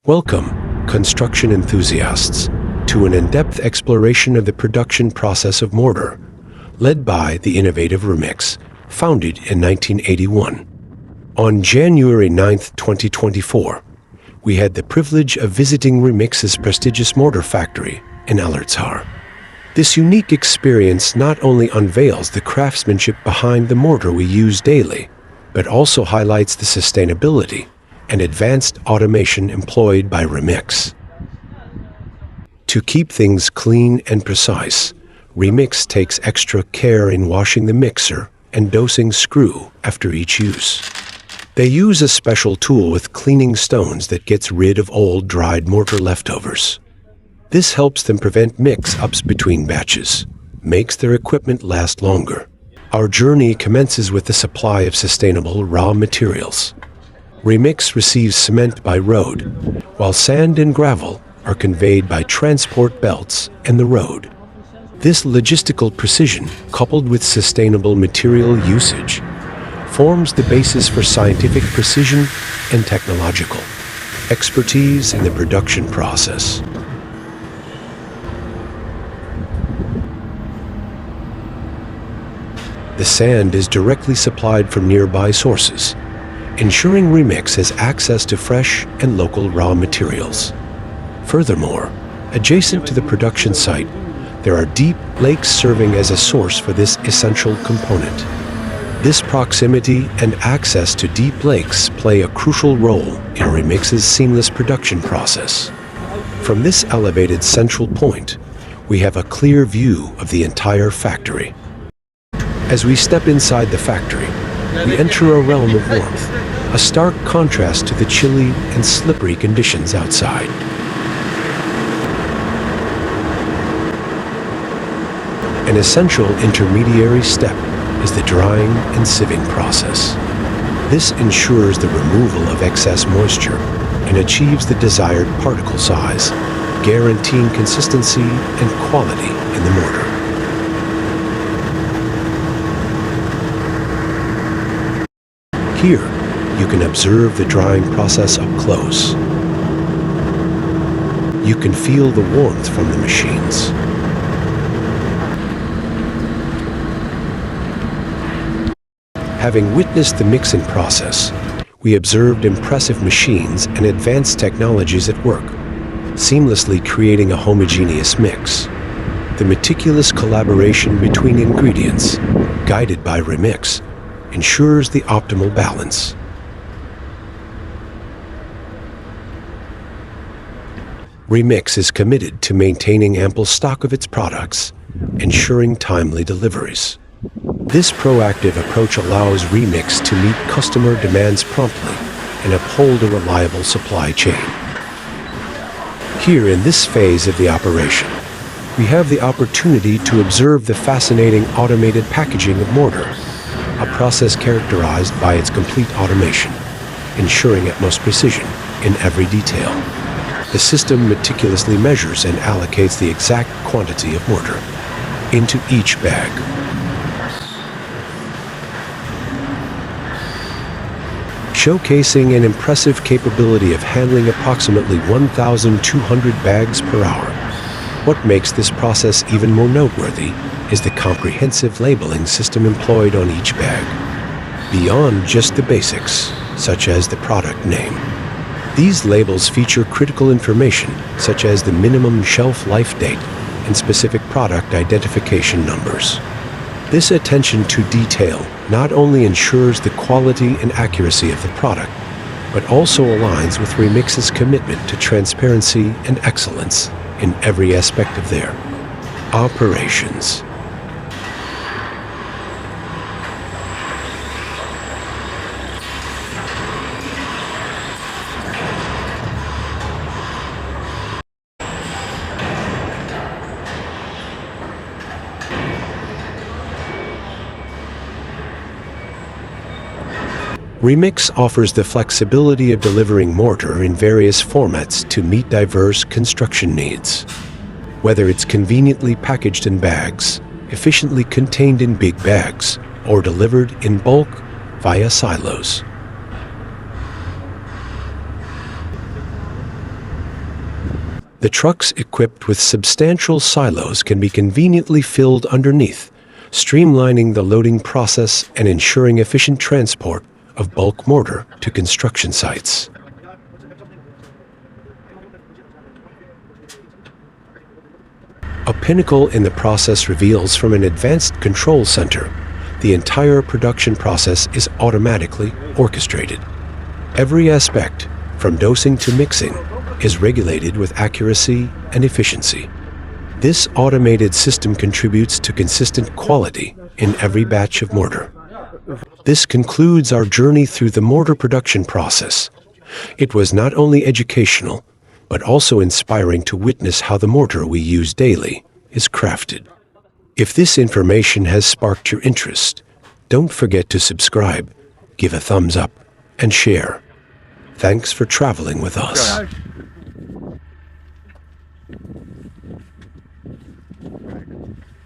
Welcome, construction enthusiasts, to an in-depth exploration of the production process of mortar, led by the innovative Remix, founded in 1981. On January 9, 2024, we had the privilege of visiting Remix's prestigious mortar factory in Ellertshar. This unique experience not only unveils the craftsmanship behind the mortar we use daily, but also highlights the sustainability and advanced automation employed by Remix. To keep things clean and precise, Remix takes extra care in washing the mixer and dosing screw after each use. They use a special tool with cleaning stones that gets rid of old dried mortar leftovers. This helps them prevent mix-ups between batches, makes their equipment last longer. Our journey commences with the supply of sustainable raw materials. Remix receives cement by road, while sand and gravel are conveyed by transport belts and the road. This logistical precision, coupled with sustainable material usage, forms the basis for scientific precision and technological expertise in the production process. The sand is directly supplied from nearby sources, ensuring Remix has access to fresh and local raw materials. Furthermore, adjacent to the production site, there are deep lakes serving as a source for this essential component. This proximity and access to deep lakes play a crucial role in Remix's seamless production process. From this elevated central point, we have a clear view of the entire factory. As we step inside the factory, we enter a realm of warmth, a stark contrast to the chilly and slippery conditions outside. An essential intermediary step is the drying and sieving process. This ensures the removal of excess moisture and achieves the desired particle size, guaranteeing consistency and quality in the mortar. Here, you can observe the drying process up close. You can feel the warmth from the machines. Having witnessed the mixing process, we observed impressive machines and advanced technologies at work, seamlessly creating a homogeneous mix. The meticulous collaboration between ingredients, guided by Remix, ensures the optimal balance. Remix is committed to maintaining ample stock of its products, ensuring timely deliveries. This proactive approach allows Remix to meet customer demands promptly and uphold a reliable supply chain. Here in this phase of the operation, we have the opportunity to observe the fascinating automated packaging of mortar, a process characterized by its complete automation, ensuring utmost precision in every detail. The system meticulously measures and allocates the exact quantity of mortar into each bag. Showcasing an impressive capability of handling approximately 1,200 bags per hour. What makes this process even more noteworthy is the comprehensive labeling system employed on each bag. Beyond just the basics, such as the product name, these labels feature critical information such as the minimum shelf life date and specific product identification numbers. This attention to detail not only ensures the quality and accuracy of the product, but also aligns with Remix's commitment to transparency and excellence in every aspect of their operations. Remix offers the flexibility of delivering mortar in various formats to meet diverse construction needs. Whether it's conveniently packaged in bags, efficiently contained in big bags, or delivered in bulk via silos. The trucks equipped with substantial silos can be conveniently filled underneath, streamlining the loading process and ensuring efficient transport of bulk mortar to construction sites. A pinnacle in the process reveals from an advanced control center. The entire production process is automatically orchestrated. Every aspect, from dosing to mixing, is regulated with accuracy and efficiency. This automated system contributes to consistent quality in every batch of mortar. This concludes our journey through the mortar production process. It was not only educational, but also inspiring to witness how the mortar we use daily is crafted. If this information has sparked your interest, don't forget to subscribe, give a thumbs up, and share. Thanks for traveling with us.